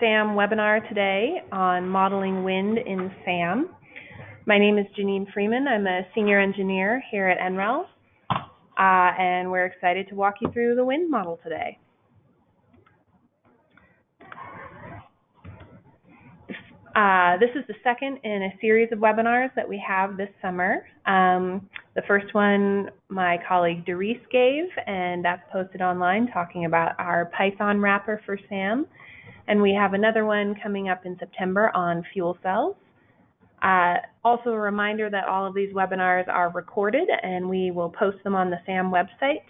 SAM webinar today on modeling wind in SAM. My name is Janine Freeman. I'm a senior engineer here at NREL, and we're excited to walk you through the wind model today. This is the second in a series of webinars that we have this summer. The first one my colleague Doris gave, and that's posted online, talking about our Python wrapper for SAM. And we have another one coming up in September on fuel cells. Also a reminder that all of these webinars are recorded, and we will post them on the SAM website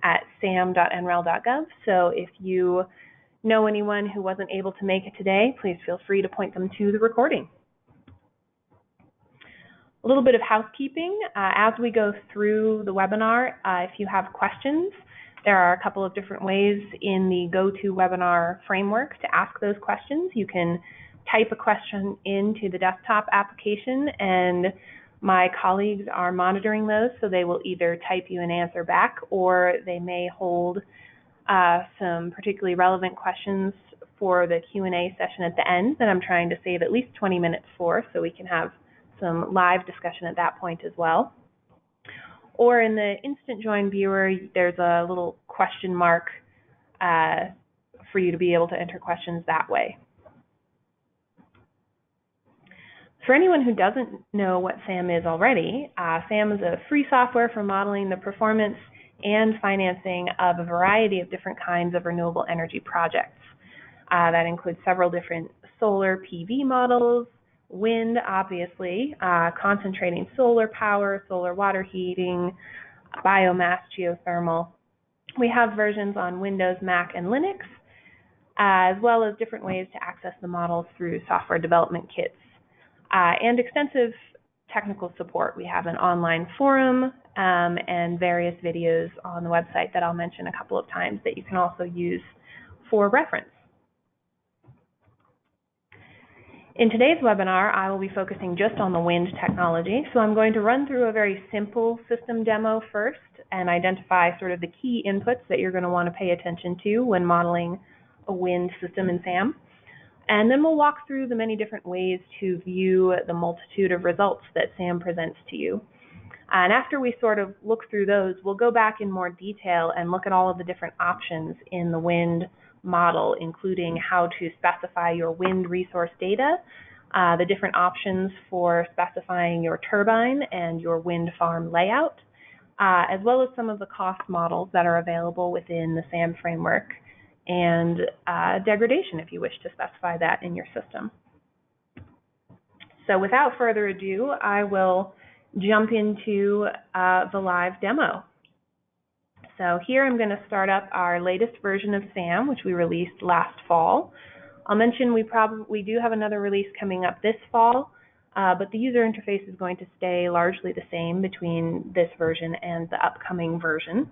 at sam.nrel.gov. So if you know anyone who wasn't able to make it today, please feel free to point them to the recording. A little bit of housekeeping. As we go through the webinar, if you have questions, there are a couple of different ways in the GoToWebinar framework to ask those questions. You can type a question into the desktop application, and my colleagues are monitoring those, so they will either type you an answer back, or they may hold some particularly relevant questions for the Q&A session at the end that I'm trying to save at least 20 minutes for, so we can have some live discussion at that point as well. Or in the instant join viewer, there's a little question mark for you to be able to enter questions that way. For anyone who doesn't know what SAM is already, SAM is a free software for modeling the performance and financing of a variety of different kinds of renewable energy projects. That includes several different solar PV models, wind, obviously, concentrating solar power, solar water heating, biomass, geothermal. We have versions on Windows, Mac, and Linux, as well as different ways to access the models through software development kits, and extensive technical support. We have an online forum and various videos on the website that I'll mention a couple of times that you can also use for reference. In today's webinar, I will be focusing just on the wind technology, so I'm going to run through a very simple system demo first and identify sort of the key inputs that you're going to want to pay attention to when modeling a wind system in SAM. And then we'll walk through the many different ways to view the multitude of results that SAM presents to you. And after we sort of look through those, we'll go back in more detail and look at all of the different options in the wind model, including how to specify your wind resource data, the different options for specifying your turbine and your wind farm layout, as well as some of the cost models that are available within the SAM framework, and degradation if you wish to specify that in your system. So without further ado, I will jump into the live demo. So here I'm going to start up our latest version of SAM, which we released last fall. I'll mention we do have another release coming up this fall, but the user interface is going to stay largely the same between this version and the upcoming version.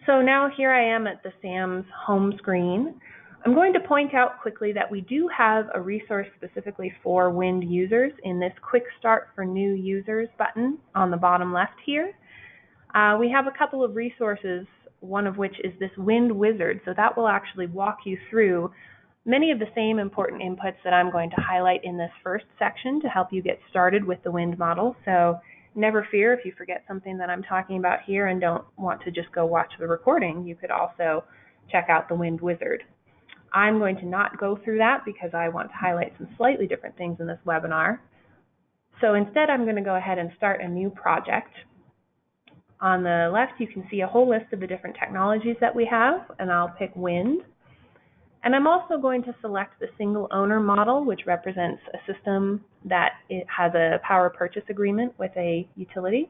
So now here I am at the SAM's home screen. I'm going to point out quickly that we do have a resource specifically for wind users in this Quick Start for New Users button on the bottom left here. We have a couple of resources, one of which is this Wind Wizard, so that will actually walk you through many of the same important inputs that I'm going to highlight in this first section to help you get started with the wind model. So never fear if you forget something that I'm talking about here and don't want to just go watch the recording. You could also check out the Wind Wizard. I'm going to not go through that because I want to highlight some slightly different things in this webinar. So instead, I'm going to go ahead and start a new project. On the left, you can see a whole list of the different technologies that we have, and I'll pick wind. And I'm also going to select the single owner model, which represents a system that it has a power purchase agreement with a utility.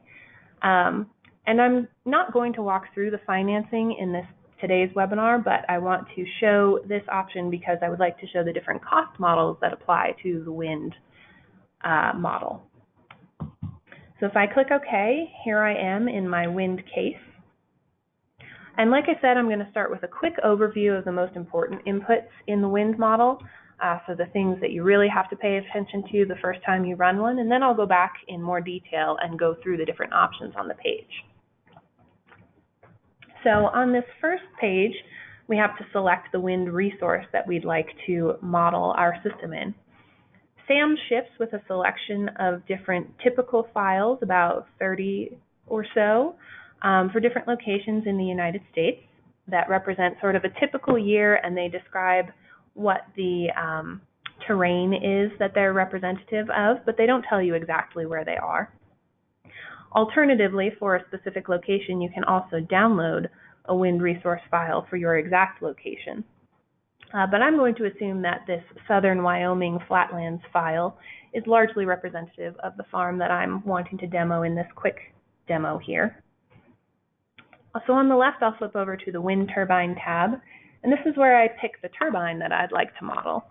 And I'm not going to walk through the financing in today's webinar, but I want to show this option because I would like to show the different cost models that apply to the wind model. So if I click OK, here I am in my wind case. And like I said, I'm going to start with a quick overview of the most important inputs in the wind model, so the things that you really have to pay attention to the first time you run one, and then I'll go back in more detail and go through the different options on the page. So on this first page, we have to select the wind resource that we'd like to model our system in. SAM ships with a selection of different typical files, about 30 or so, for different locations in the United States that represent sort of a typical year, and they describe what the terrain is that they're representative of, but they don't tell you exactly where they are. Alternatively, for a specific location, you can also download a wind resource file for your exact location. But I'm going to assume that this Southern Wyoming Flatlands file is largely representative of the farm that I'm wanting to demo in this quick demo here. So on the left, I'll flip over to the Wind Turbine tab, and this is where I pick the turbine that I'd like to model.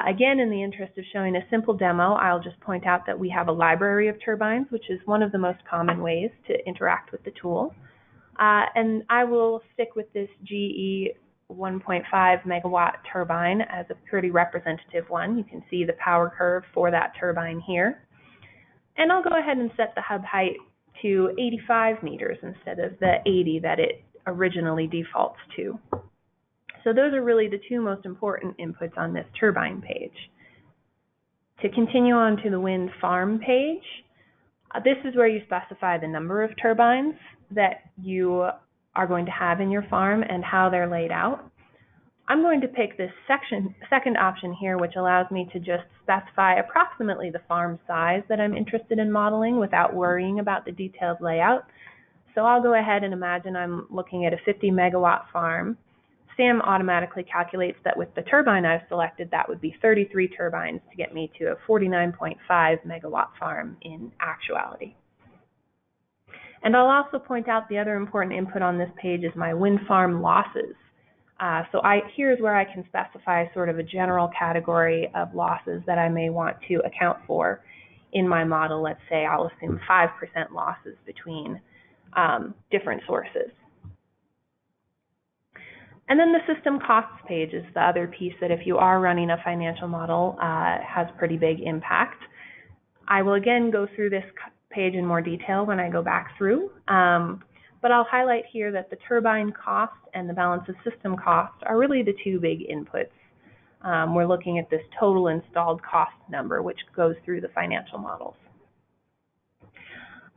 Again, in the interest of showing a simple demo, I'll just point out that we have a library of turbines, which is one of the most common ways to interact with the tool. And I will stick with this GE 1.5 megawatt turbine as a pretty representative one. You can see the power curve for that turbine here. And I'll go ahead and set the hub height to 85 meters instead of the 80 that it originally defaults to. So those are really the two most important inputs on this turbine page. To continue on to the wind farm page, this is where you specify the number of turbines that you are going to have in your farm and how they're laid out. I'm going to pick this second option here, which allows me to just specify approximately the farm size that I'm interested in modeling without worrying about the detailed layout. So I'll go ahead and imagine I'm looking at a 50 megawatt farm. SAM automatically calculates that with the turbine I've selected, that would be 33 turbines to get me to a 49.5 megawatt farm in actuality. And I'll also point out the other important input on this page is my wind farm losses. Here's where I can specify sort of a general category of losses that I may want to account for in my model. Let's say I'll assume 5% losses between different sources. And then the system costs page is the other piece that if you are running a financial model has pretty big impact. I will again go through this page in more detail when I go back through, but I'll highlight here that the turbine cost and the balance of system cost are really the two big inputs. We're looking at this total installed cost number, which goes through the financial models.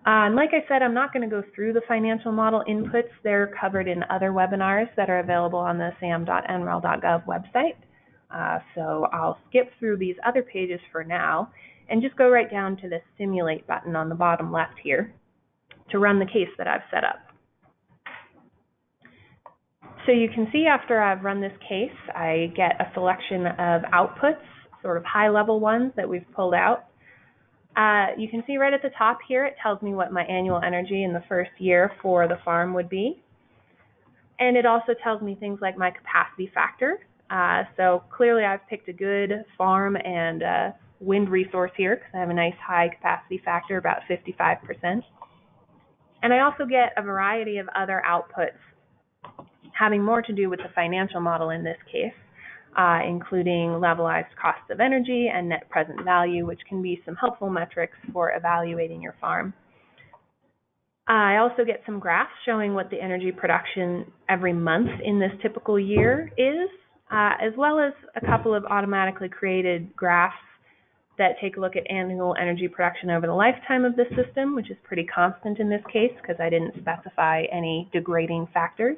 And like I said, I'm not going to go through the financial model inputs. They're covered in other webinars that are available on the sam.nrel.gov website. So I'll skip through these other pages for now and just go right down to this Simulate button on the bottom left here to run the case that I've set up. So you can see after I've run this case, I get a selection of outputs, sort of high-level ones that we've pulled out. You can see right at the top here, it tells me what my annual energy in the first year for the farm would be. And it also tells me things like my capacity factor. So clearly I've picked a good farm and wind resource here because I have a nice high capacity factor, about 55%. And I also get a variety of other outputs having more to do with the financial model in this case. Including levelized costs of energy and net present value, which can be some helpful metrics for evaluating your farm. I also get some graphs showing what the energy production every month in this typical year is, as well as a couple of automatically created graphs that take a look at annual energy production over the lifetime of the system, which is pretty constant in this case because I didn't specify any degrading factors.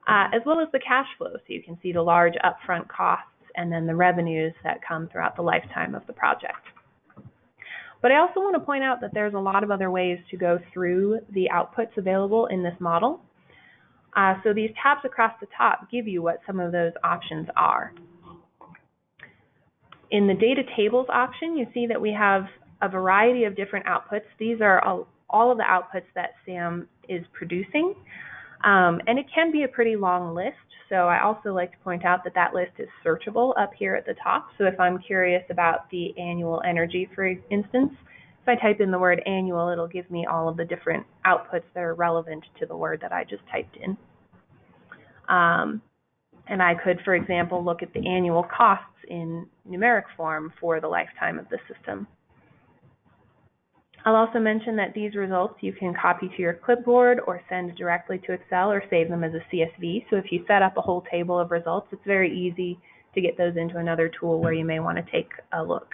As well as the cash flow, so you can see the large upfront costs and then the revenues that come throughout the lifetime of the project. But I also want to point out that there's a lot of other ways to go through the outputs available in this model. So these tabs across the top give you what some of those options are. In the data tables option, you see that we have a variety of different outputs. These are all of the outputs that SAM is producing. And it can be a pretty long list, so I also like to point out that that list is searchable up here at the top. So if I'm curious about the annual energy, for instance, if I type in the word annual, it'll give me all of the different outputs that are relevant to the word that I just typed in. And I could, for example, look at the annual costs in numeric form for the lifetime of the system. I'll also mention that these results you can copy to your clipboard or send directly to Excel or save them as a CSV. So if you set up a whole table of results, it's very easy to get those into another tool where you may want to take a look.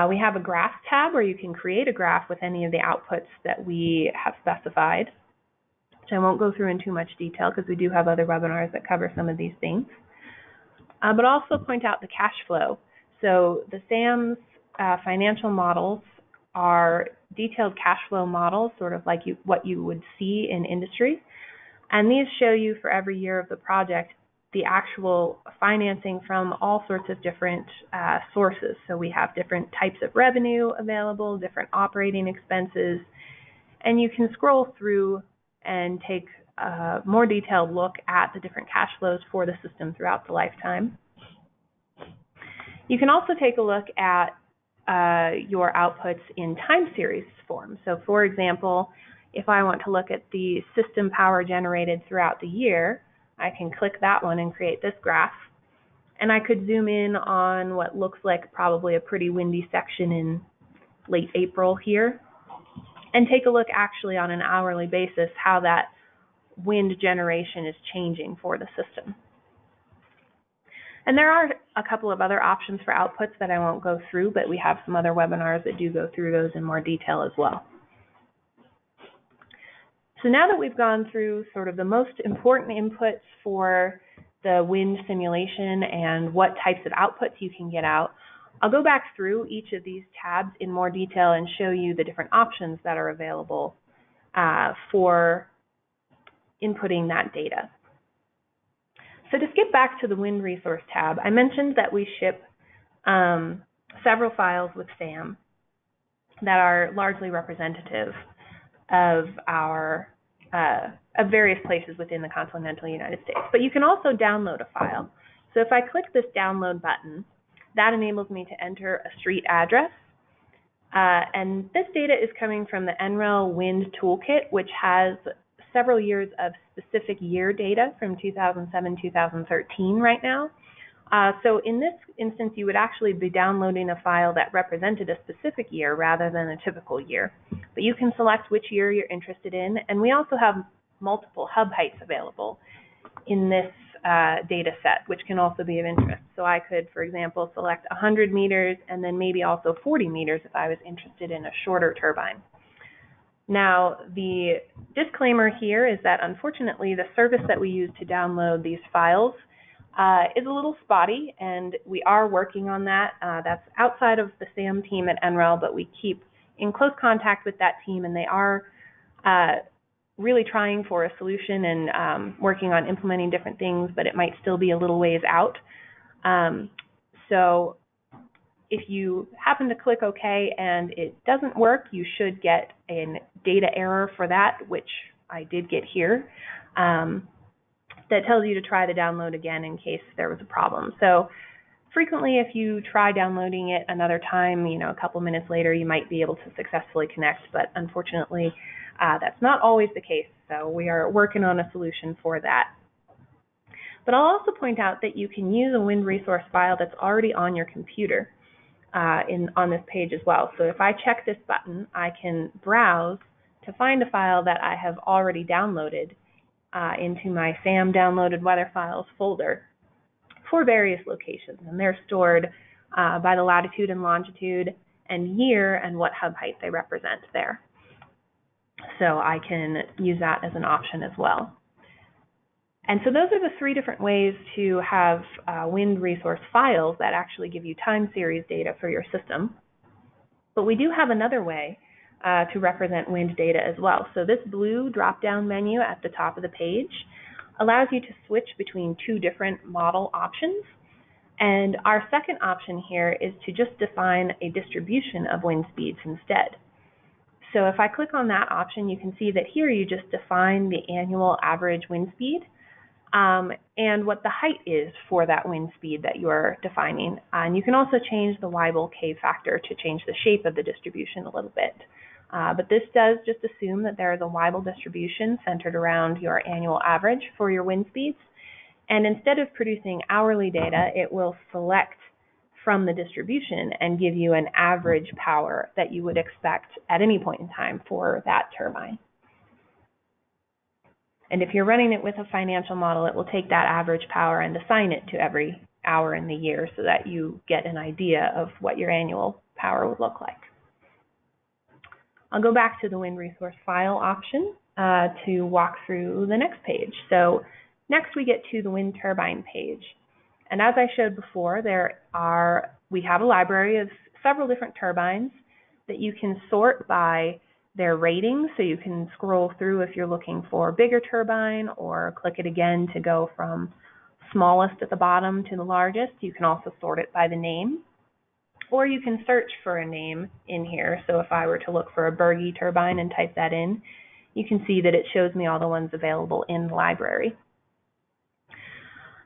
We have a graph tab where you can create a graph with any of the outputs that we have specified, which I won't go through in too much detail because we do have other webinars that cover some of these things. But also point out the cash flow. So the SAM's financial models are detailed cash flow models, sort of like what you would see in industry. And these show you for every year of the project the actual financing from all sorts of different sources. So we have different types of revenue available, different operating expenses, and you can scroll through and take a more detailed look at the different cash flows for the system throughout the lifetime. You can also take a look at your outputs in time series form. So for example, if I want to look at the system power generated throughout the year, I can click that one and create this graph. And I could zoom in on what looks like probably a pretty windy section in late April here and take a look actually on an hourly basis how that wind generation is changing for the system. And there are a couple of other options for outputs that I won't go through, but we have some other webinars that do go through those in more detail as well. So now that we've gone through sort of the most important inputs for the wind simulation and what types of outputs you can get out, I'll go back through each of these tabs in more detail and show you the different options that are available for inputting that data. So to skip back to the Wind Resource tab, I mentioned that we ship several files with SAM that are largely representative of our of various places within the continental United States. But you can also download a file. So if I click this download button, that enables me to enter a street address. And this data is coming from the NREL Wind Toolkit, which has several years of specific year data from 2007-2013 right now. So in this instance, you would actually be downloading a file that represented a specific year rather than a typical year. But you can select which year you're interested in, and we also have multiple hub heights available in this data set, which can also be of interest. So I could, for example, select 100 meters and then maybe also 40 meters if I was interested in a shorter turbine. Now, the disclaimer here is that unfortunately the service that we use to download these files is a little spotty, and we are working on that. That's outside of the SAM team at NREL, but we keep in close contact with that team, and they are really trying for a solution and working on implementing different things, but it might still be a little ways out. So if you happen to click OK and it doesn't work, you should get a data error for that, which I did get here. That tells you to try the download again in case there was a problem. So frequently, if you try downloading it another time, a couple minutes later, you might be able to successfully connect, but unfortunately, that's not always the case. So we are working on a solution for that. But I'll also point out that you can use a wind resource file that's already on your computer on this page as well. So if I check this button, I can browse to find a file that I have already downloaded into my SAM downloaded weather files folder for various locations, and they're stored by the latitude and longitude and year and what hub height they represent there. So I can use that as an option as well. And so those are the three different ways to have wind resource files that actually give you time series data for your system. But we do have another way to represent wind data as well. So this blue drop-down menu at the top of the page allows you to switch between two different model options. And our second option here is to just define a distribution of wind speeds instead. So if I click on that option, you can see that here you just define the annual average wind speed and what the height is for that wind speed that you're defining. And you can also change the Weibull K factor to change the shape of the distribution a little bit. But this does just assume that there is a Weibull distribution centered around your annual average for your wind speeds. And instead of producing hourly data, it will select from the distribution and give you an average power that you would expect at any point in time for that turbine. And if you're running it with a financial model, it will take that average power and assign it to every hour in the year so that you get an idea of what your annual power would look like. I'll go back to the wind resource file option to walk through the next page. So next we get to the wind turbine page. And as I showed before, we have a library of several different turbines that you can sort by their rating. So you can scroll through if you're looking for a bigger turbine, or click it again to go from smallest at the bottom to the largest. You can also sort it by the name, or you can search for a name in here. So if I were to look for a Berge turbine and type that in, you can see that it shows me all the ones available in the library.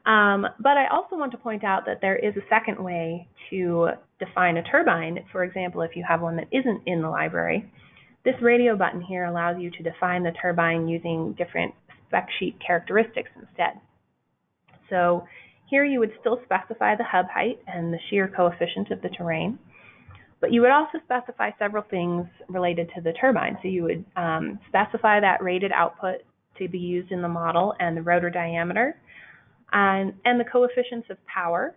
But I also want to point out that there is a second way to define a turbine. For example, if you have one that isn't in the library, this radio button here allows you to define the turbine using different spec sheet characteristics instead. So here you would still specify the hub height and the shear coefficient of the terrain, but you would also specify several things related to the turbine. So you would specify that rated output to be used in the model and the rotor diameter, and the coefficients of power,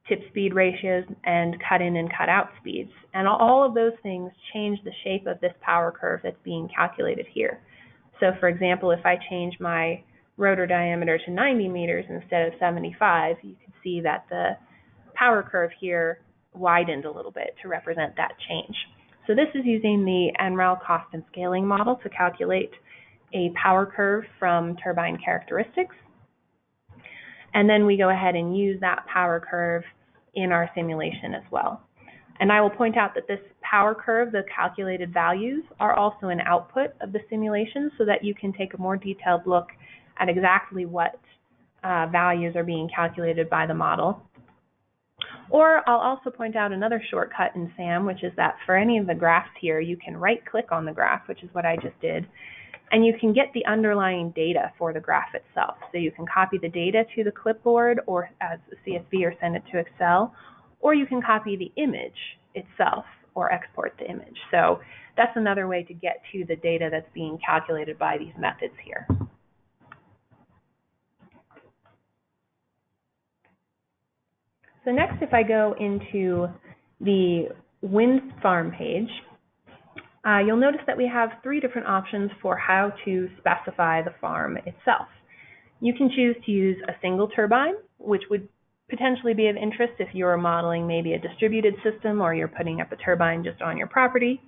tip speed ratios, and cut in and cut out speeds. And all of those things change the shape of this power curve that's being calculated here. So for example, if I change my rotor diameter to 90 meters instead of 75, you can see that the power curve here widened a little bit to represent that change. So this is using the NREL cost and scaling model to calculate a power curve from turbine characteristics. And then we go ahead and use that power curve in our simulation as well. And I will point out that this power curve, the calculated values, are also an output of the simulation so that you can take a more detailed look at exactly what values are being calculated by the model. Or I'll also point out another shortcut in SAM, which is that for any of the graphs here, you can right-click on the graph, which is what I just did, and you can get the underlying data for the graph itself. So you can copy the data to the clipboard or as a CSV or send it to Excel, or you can copy the image itself or export the image. So that's another way to get to the data that's being calculated by these methods here. So next, if I go into the wind farm page, you'll notice that we have three different options for how to specify the farm itself. You can choose to use a single turbine, which would potentially be of interest if you're modeling maybe a distributed system or you're putting up a turbine just on your property.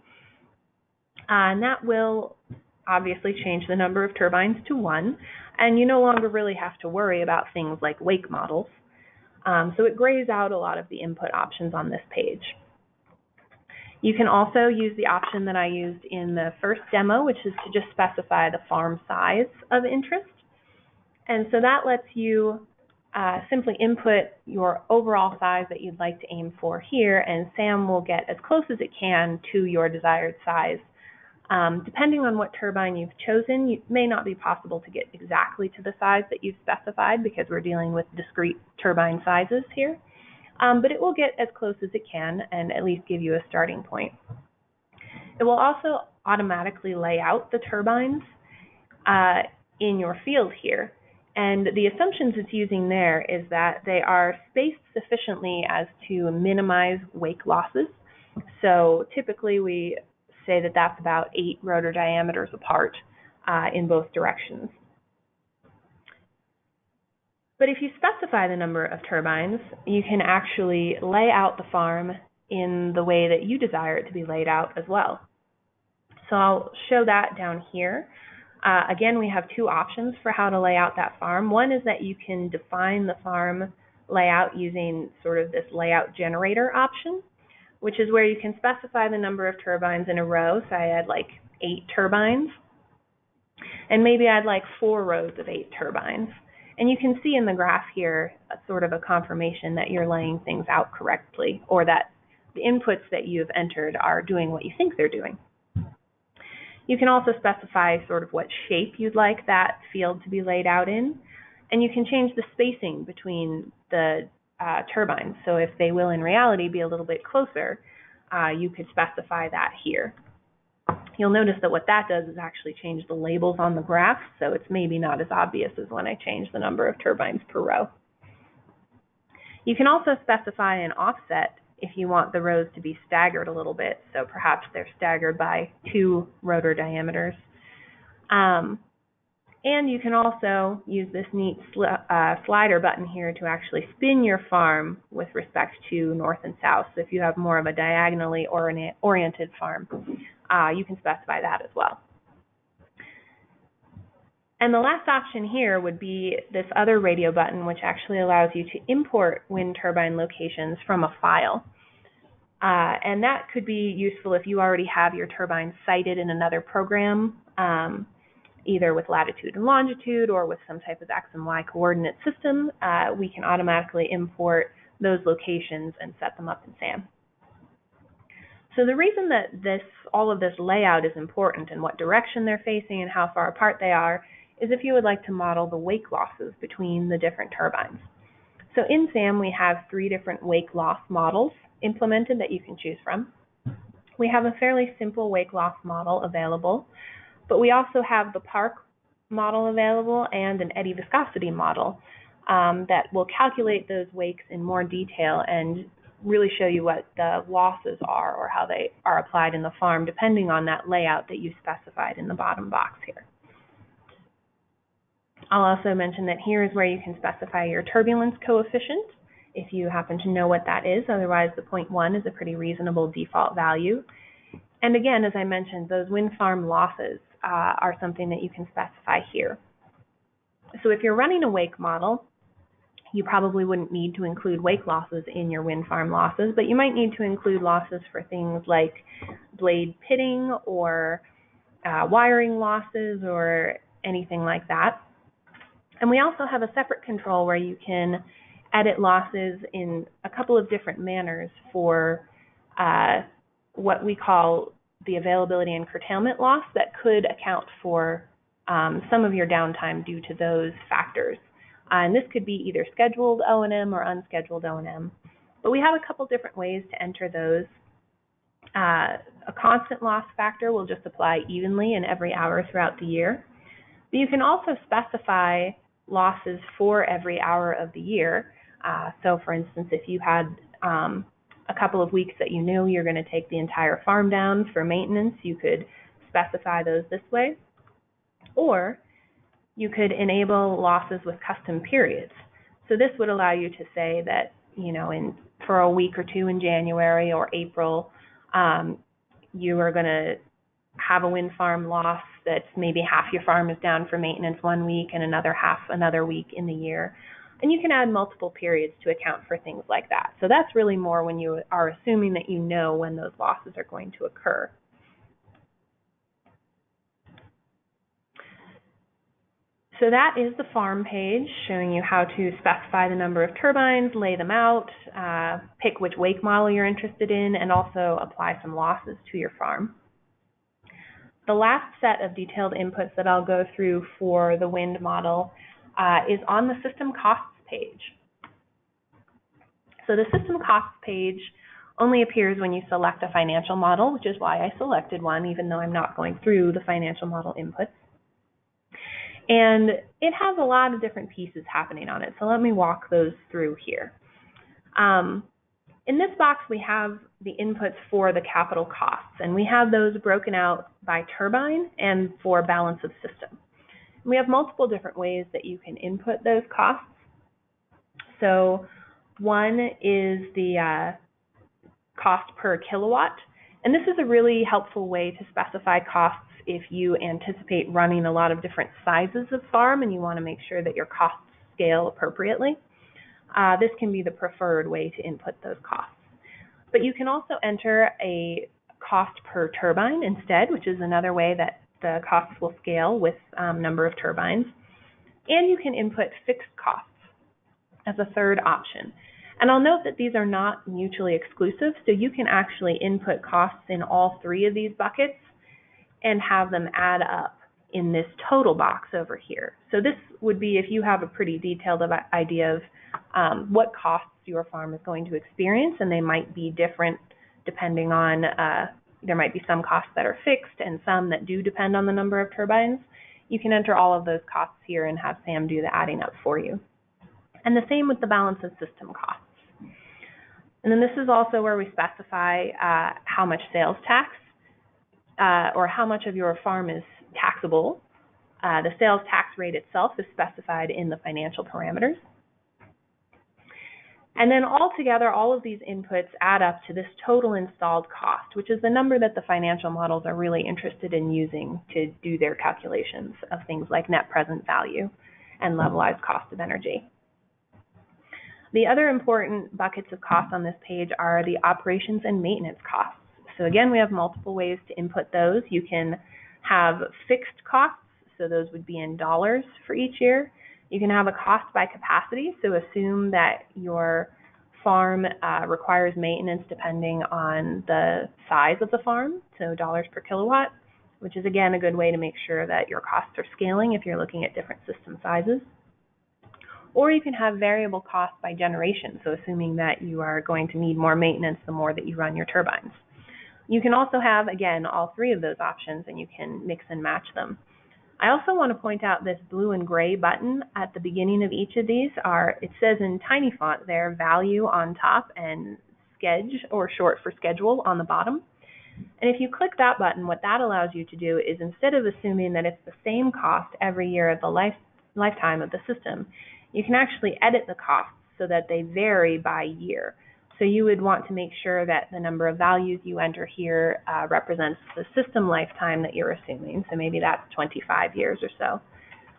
And that will obviously change the number of turbines to one, and you no longer really have to worry about things like wake models. So it grays out a lot of the input options on this page. You can also use the option that I used in the first demo, which is to just specify the farm size of interest. And so that lets you simply input your overall size that you'd like to aim for here, and SAM will get as close as it can to your desired size. Depending on what turbine you've chosen, it may not be possible to get exactly to the size that you've specified because we're dealing with discrete turbine sizes here. But it will get as close as it can and at least give you a starting point. It will also automatically lay out the turbines in your field here. And the assumptions it's using there is that they are spaced sufficiently as to minimize wake losses. So typically we say that that's about 8 rotor diameters apart in both directions. But if you specify the number of turbines, you can actually lay out the farm in the way that you desire it to be laid out as well. So I'll show that down here. Again, we have two options for how to lay out that farm. One is that you can define the farm layout using sort of this layout generator option, which is where you can specify the number of turbines in a row. So I had like 8 turbines, and maybe I'd like 4 rows of 8 turbines. And you can see in the graph here sort of a confirmation that you're laying things out correctly, or that the inputs that you've entered are doing what you think they're doing. You can also specify sort of what shape you'd like that field to be laid out in, and you can change the spacing between the turbines. So if they will in reality be a little bit closer, you could specify that here. You'll notice that what that does is actually change the labels on the graph, so it's maybe not as obvious as when I change the number of turbines per row. You can also specify an offset if you want the rows to be staggered a little bit, so perhaps they're staggered by 2 rotor diameters. And you can also use this neat slider button here to actually spin your farm with respect to north and south. So if you have more of a diagonally oriented farm, you can specify that as well. And the last option here would be this other radio button, which actually allows you to import wind turbine locations from a file. And that could be useful if you already have your turbines cited in another program, either with latitude and longitude or with some type of X and Y coordinate system. We can automatically import those locations and set them up in SAM. So the reason that all of this layout is important and what direction they're facing and how far apart they are is if you would like to model the wake losses between the different turbines. So in SAM, we have 3 different wake loss models implemented that you can choose from. We have a fairly simple wake loss model available, but we also have the Park model available and an eddy viscosity model that will calculate those wakes in more detail and really show you what the losses are or how they are applied in the farm, depending on that layout that you specified in the bottom box here. I'll also mention that here is where you can specify your turbulence coefficient, if you happen to know what that is. Otherwise, the 0.1 is a pretty reasonable default value. And again, as I mentioned, those wind farm losses are something that you can specify here. So if you're running a wake model, you probably wouldn't need to include wake losses in your wind farm losses, but you might need to include losses for things like blade pitting or wiring losses or anything like that. And we also have a separate control where you can edit losses in a couple of different manners for what we call the availability and curtailment loss that could account for some of your downtime due to those factors. And this could be either scheduled O&M or unscheduled O&M. But we have a couple different ways to enter those. A constant loss factor will just apply evenly in every hour throughout the year. But you can also specify losses for every hour of the year. So for instance, if you had a couple of weeks that you knew you're going to take the entire farm down for maintenance, you could specify those this way. Or you could enable losses with custom periods. So this would allow you to say that, you know, for a week or 2 in January or April, you are going to have a wind farm loss that's maybe half your farm is down for maintenance 1 week and another half another week in the year. And you can add multiple periods to account for things like that. So that's really more when you are assuming that you know when those losses are going to occur. So that is the farm page showing you how to specify the number of turbines, lay them out, pick which wake model you're interested in, and also apply some losses to your farm. The last set of detailed inputs that I'll go through for the wind model is on the system costs page. So the system costs page only appears when you select a financial model, which is why I selected one, even though I'm not going through the financial model inputs. And it has a lot of different pieces happening on it, so let me walk those through here. In this box, we have the inputs for the capital costs, and we have those broken out by turbine and for balance of system. We have multiple different ways that you can input those costs. So one is the cost per kilowatt, and this is a really helpful way to specify costs if you anticipate running a lot of different sizes of farm and you want to make sure that your costs scale appropriately. This can be the preferred way to input those costs. But you can also enter a cost per turbine instead, which is another way that the costs will scale with number of turbines. And you can input fixed costs as a third option. And I'll note that these are not mutually exclusive, so you can actually input costs in all 3 of these buckets and have them add up in this total box over here. So this would be if you have a pretty detailed idea of what costs your farm is going to experience, and they might be different depending on, there might be some costs that are fixed and some that do depend on the number of turbines. You can enter all of those costs here and have Sam do the adding up for you. And the same with the balance of system costs. And then this is also where we specify how much sales tax or how much of your farm is taxable. The sales tax rate itself is specified in the financial parameters. And then altogether, all of these inputs add up to this total installed cost, which is the number that the financial models are really interested in using to do their calculations of things like net present value and levelized cost of energy. The other important buckets of costs on this page are the operations and maintenance costs. So again, we have multiple ways to input those. You can have fixed costs, so those would be in dollars for each year. You can have a cost by capacity, so assume that your farm requires maintenance depending on the size of the farm, so dollars per kilowatt, which is again a good way to make sure that your costs are scaling if you're looking at different system sizes. Or you can have variable costs by generation, so assuming that you are going to need more maintenance the more that you run your turbines. You can also have, again, all three of those options, and you can mix and match them. I also want to point out this blue and gray button at the beginning of each of these it says in tiny font there, value on top and schedule, or short for schedule, on the bottom. And if you click that button, what that allows you to do is, instead of assuming that it's the same cost every year of the lifetime of the system, you can actually edit the costs so that they vary by year. So you would want to make sure that the number of values you enter here represents the system lifetime that you're assuming. So maybe that's 25 years or so.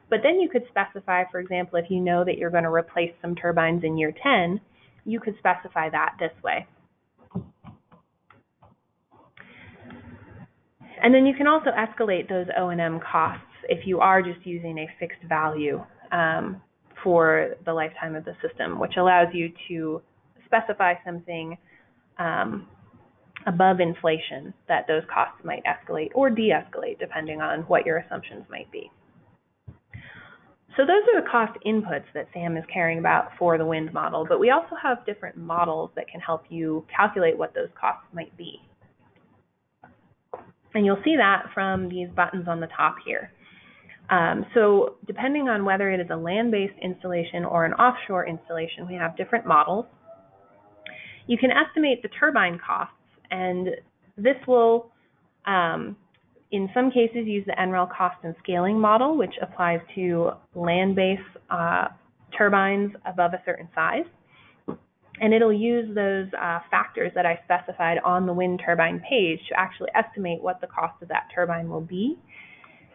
But then you could specify, for example, if you know that you're going to replace some turbines in year 10, you could specify that this way. And then you can also escalate those O&M costs if you are just using a fixed value for the lifetime of the system, which allows you to specify something above inflation that those costs might escalate or de-escalate depending on what your assumptions might be. So those are the cost inputs that Sam is caring about for the wind model, but we also have different models that can help you calculate what those costs might be. And you'll see that from these buttons on the top here. So depending on whether it is a land-based installation or an offshore installation, we have different models. You can estimate the turbine costs, and this will, in some cases, use the NREL cost and scaling model, which applies to land-based turbines above a certain size. And it'll use those factors that I specified on the wind turbine page to actually estimate what the cost of that turbine will be.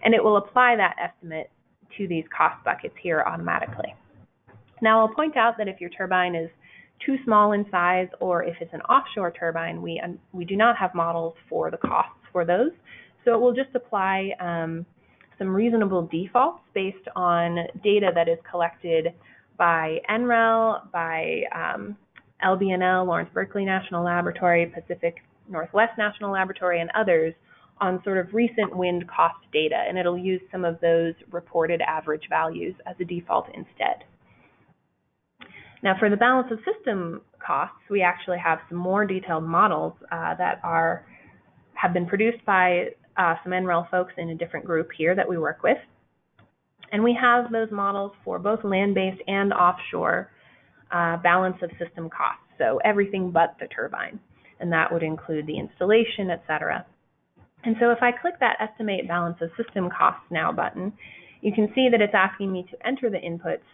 And it will apply that estimate to these cost buckets here automatically. Now, I'll point out that if your turbine is too small in size, or if it's an offshore turbine, we do not have models for the costs for those. So it will just apply some reasonable defaults based on data that is collected by NREL, by LBNL, Lawrence Berkeley National Laboratory, Pacific Northwest National Laboratory, and others on sort of recent wind cost data, and it'll use some of those reported average values as a default instead. Now, for the balance of system costs, we actually have some more detailed models that have been produced by some NREL folks in a different group here that we work with. And we have those models for both land-based and offshore balance of system costs, so everything but the turbine, and that would include the installation, et cetera. And so if I click that Estimate Balance of System Costs Now button, you can see that it's asking me to enter the inputs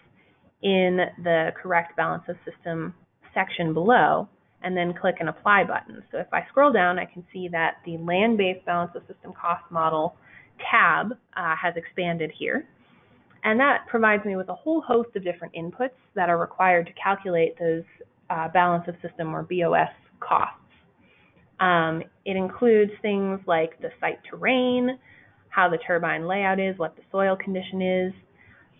in the correct balance of system section below, and then click an Apply button. So if I scroll down, I can see that the land-based balance of system cost model tab has expanded here. And that provides me with a whole host of different inputs that are required to calculate those balance of system, or BOS, costs. It includes things like the site terrain, how the turbine layout is, what the soil condition is,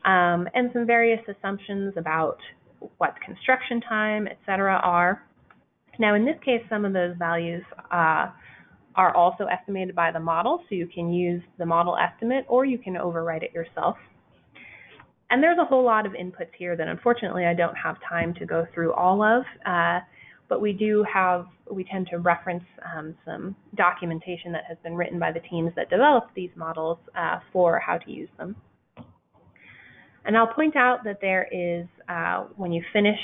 and some various assumptions about what construction time, et cetera, are. Now, in this case, some of those values are also estimated by the model, so you can use the model estimate or you can overwrite it yourself. And there's a whole lot of inputs here that unfortunately I don't have time to go through all of, but we tend to reference some documentation that has been written by the teams that developed these models for how to use them. And I'll point out that there is, when you finish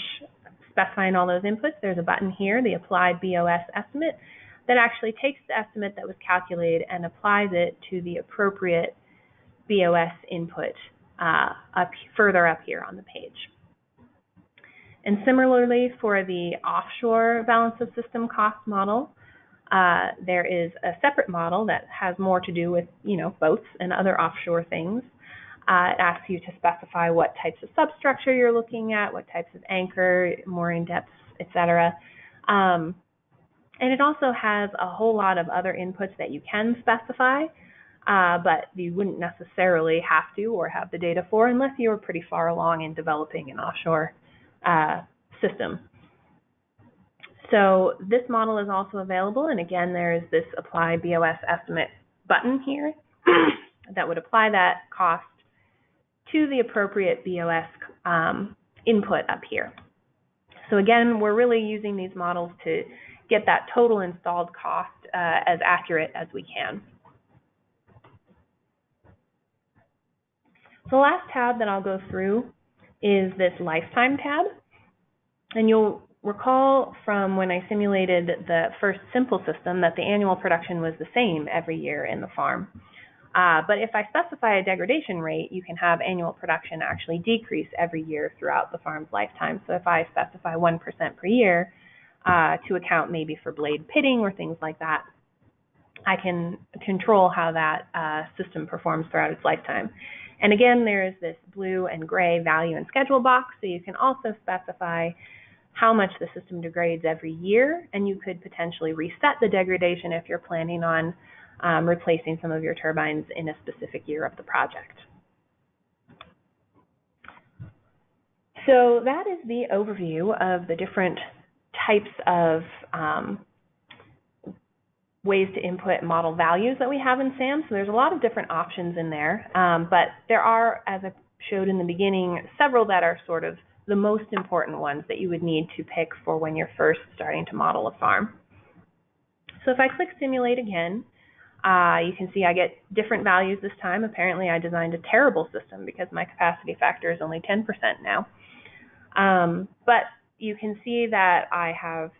specifying all those inputs, there's a button here, the Applied BOS Estimate, that actually takes the estimate that was calculated and applies it to the appropriate BOS input further up here on the page. And similarly, for the offshore balance of system cost model, there is a separate model that has more to do with, boats and other offshore things. It asks you to specify what types of substructure you're looking at, what types of anchor, mooring depths, etc. And it also has a whole lot of other inputs that you can specify, but you wouldn't necessarily have to or have the data for unless you were pretty far along in developing an offshore system. So this model is also available, and again, there is this Apply BOS Estimate button here that would apply that cost to the appropriate BOS input up here. So again, we're really using these models to get that total installed cost as accurate as we can. The last tab that I'll go through is this Lifetime tab. And you'll recall from when I simulated the first simple system that the annual production was the same every year in the farm. But if I specify a degradation rate, you can have annual production actually decrease every year throughout the farm's lifetime. So if I specify 1% per year to account maybe for blade pitting or things like that, I can control how that system performs throughout its lifetime. And again, there is this blue and gray value and schedule box, so you can also specify how much the system degrades every year, and you could potentially reset the degradation if you're planning on replacing some of your turbines in a specific year of the project. So that is the overview of the different types of ways to input model values that we have in SAM. So there's a lot of different options in there, but there are, as I showed in the beginning, several that are sort of the most important ones that you would need to pick for when you're first starting to model a farm. So if I click Simulate again, you can see I get different values this time. Apparently I designed a terrible system because my capacity factor is only 10% now. But you can see that I have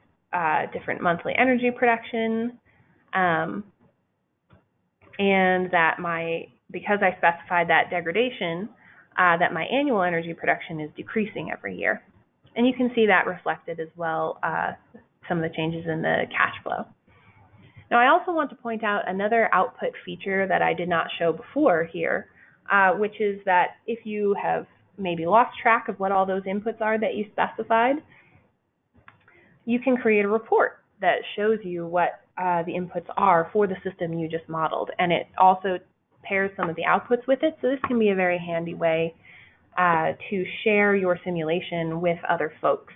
different monthly energy production, and that because I specified that degradation, that my annual energy production is decreasing every year. And you can see that reflected as well, some of the changes in the cash flow. Now I also want to point out another output feature that I did not show before here, which is that if you have maybe lost track of what all those inputs are that you specified, you can create a report that shows you what the inputs are for the system you just modeled, and it also pairs some of the outputs with it, so this can be a very handy way to share your simulation with other folks,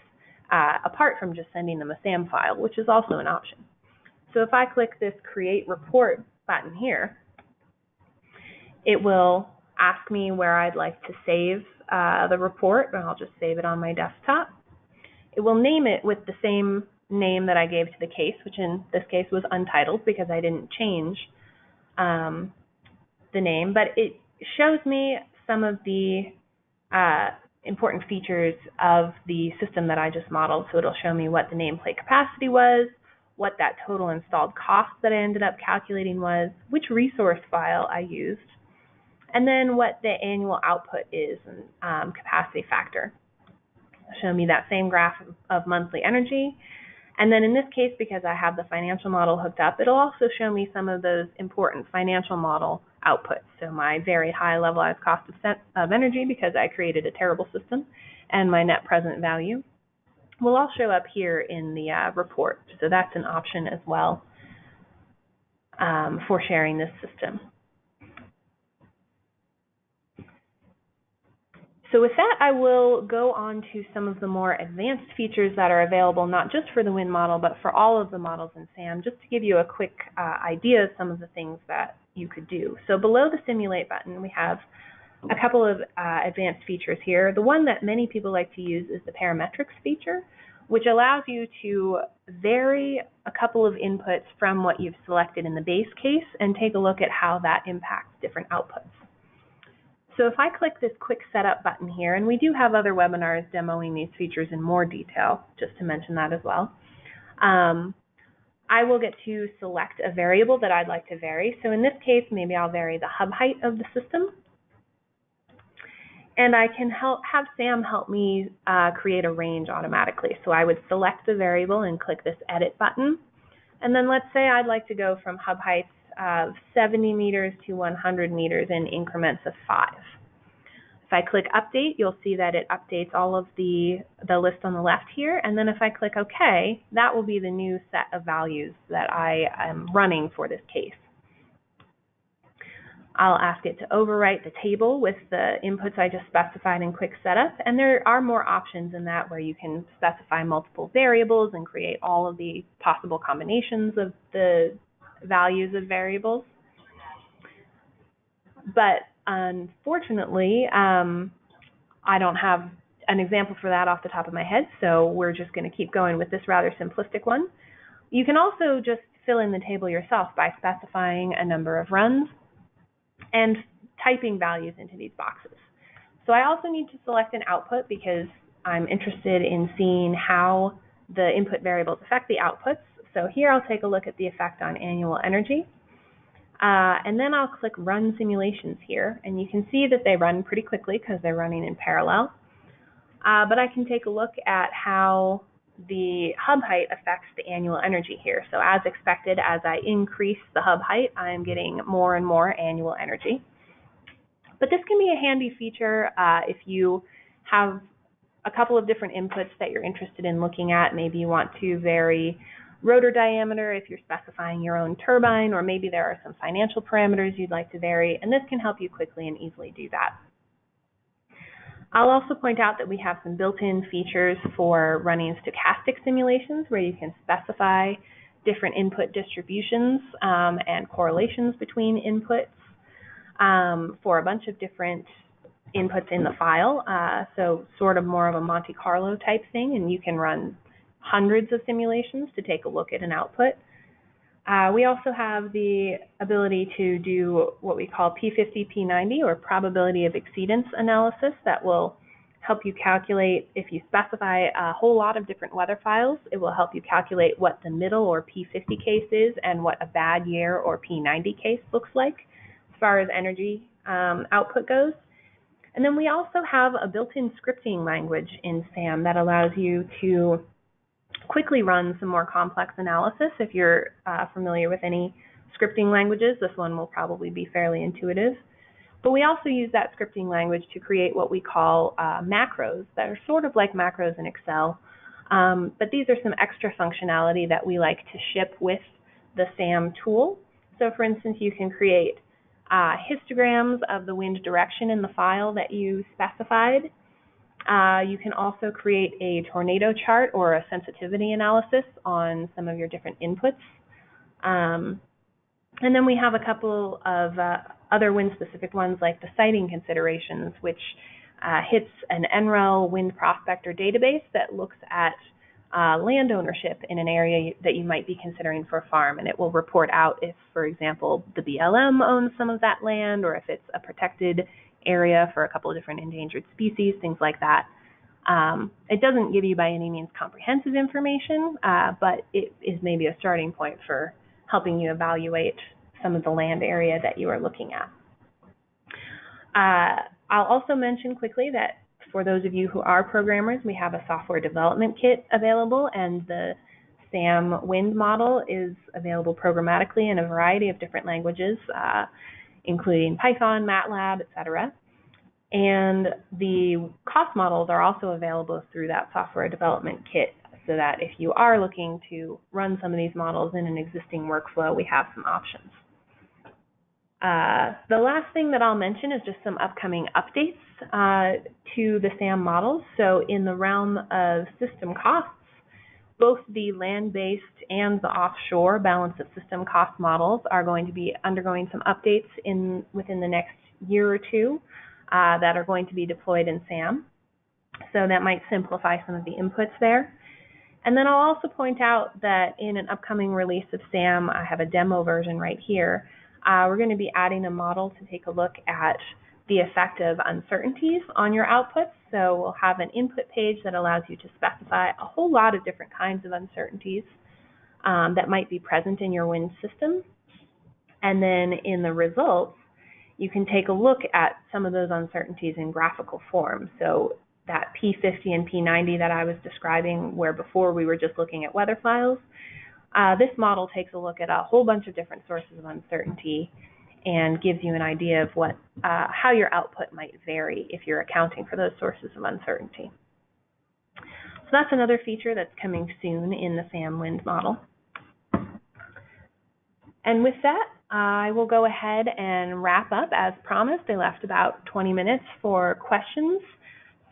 apart from just sending them a SAM file, which is also an option. So if I click this Create Report button here, it will ask me where I'd like to save the report, and I'll just save it on my desktop. It will name it with the same name that I gave to the case, which in this case was untitled because I didn't change the name, but it shows me some of the important features of the system that I just modeled. So it'll show me what the nameplate capacity was, what that total installed cost that I ended up calculating was, which resource file I used, and then what the annual output is and capacity factor. It'll show me that same graph of monthly energy. And then in this case, because I have the financial model hooked up, it'll also show me some of those important financial model outputs. So my very high levelized cost of energy, because I created a terrible system, and my net present value will all show up here in the report. So that's an option as well for sharing this system. So with that, I will go on to some of the more advanced features that are available, not just for the wind model, but for all of the models in SAM, just to give you a quick idea of some of the things that you could do. So below the Simulate button, we have a couple of advanced features here. The one that many people like to use is the parametrics feature, which allows you to vary a couple of inputs from what you've selected in the base case and take a look at how that impacts different outputs. So if I click this quick setup button here, and we do have other webinars demoing these features in more detail, just to mention that as well, I will get to select a variable that I'd like to vary. So in this case, maybe I'll vary the hub height of the system. And I can have Sam help me create a range automatically. So I would select the variable and click this edit button. And then let's say I'd like to go from hub heights of 70 meters to 100 meters in increments of 5. If I click update, you'll see that it updates all of the list on the left here. And then if I click OK, that will be the new set of values that I am running for this case. I'll ask it to overwrite the table with the inputs I just specified in Quick Setup, and there are more options in that where you can specify multiple variables and create all of the possible combinations of the values of variables. But unfortunately, I don't have an example for that off the top of my head, so we're just going to keep going with this rather simplistic one. You can also just fill in the table yourself by specifying a number of runs and typing values into these boxes. So I also need to select an output because I'm interested in seeing how the input variables affect the outputs. So here I'll take a look at the effect on annual energy. And then I'll click Run Simulations here, and you can see that they run pretty quickly because they're running in parallel. But I can take a look at how the hub height affects the annual energy here. So as expected, as I increase the hub height, I'm getting more and more annual energy. But this can be a handy feature if you have a couple of different inputs that you're interested in looking at. Maybe you want to vary rotor diameter if you're specifying your own turbine, or maybe there are some financial parameters you'd like to vary, and this can help you quickly and easily do that. I'll also point out that we have some built-in features for running stochastic simulations where you can specify different input distributions and correlations between inputs for a bunch of different inputs in the file. So sort of more of a Monte Carlo type thing, and you can run hundreds of simulations to take a look at an output. We also have the ability to do what we call P50, P90, or probability of exceedance analysis that will help you calculate, if you specify a whole lot of different weather files, it will help you calculate what the middle or P50 case is and what a bad year or P90 case looks like as far as energy output goes. And then we also have a built-in scripting language in SAM that allows you to quickly run some more complex analysis. If you're familiar with any scripting languages, this one will probably be fairly intuitive. But we also use that scripting language to create what we call macros that are sort of like macros in Excel. But these are some extra functionality that we like to ship with the SAM tool. So for instance, you can create histograms of the wind direction in the file that you specified. You can also create a tornado chart or a sensitivity analysis on some of your different inputs. And then we have a couple of other wind-specific ones like the siting considerations, which hits an NREL wind prospector database that looks at land ownership in an area that you might be considering for a farm, and it will report out if, for example, the BLM owns some of that land, or if it's a protected area for a couple of different endangered species, things like that. It doesn't give you by any means comprehensive information, but it is maybe a starting point for helping you evaluate some of the land area that you are looking at. I'll also mention quickly that for those of you who are programmers, we have a software development kit available, and the SAM wind model is available programmatically in a variety of different languages, including Python, MATLAB, etc. And the cost models are also available through that software development kit, so that if you are looking to run some of these models in an existing workflow, we have some options. The last thing that I'll mention is just some upcoming updates to the SAM models. So in the realm of system costs, both the land-based and the offshore balance of system cost models are going to be undergoing some updates within the next year or two. that are going to be deployed in SAM. So that might simplify some of the inputs there. And then I'll also point out that in an upcoming release of SAM, I have a demo version right here. We're going to be adding a model to take a look at the effect of uncertainties on your outputs. So we'll have an input page that allows you to specify a whole lot of different kinds of uncertainties that might be present in your wind system. And then in the results, you can take a look at some of those uncertainties in graphical form. So that P50 and P90 that I was describing, where before we were just looking at weather files, this model takes a look at a whole bunch of different sources of uncertainty and gives you an idea of what, how your output might vary if you're accounting for those sources of uncertainty. So that's another feature that's coming soon in the SAM wind model. And with that, I will go ahead and wrap up as promised. I left about 20 minutes for questions.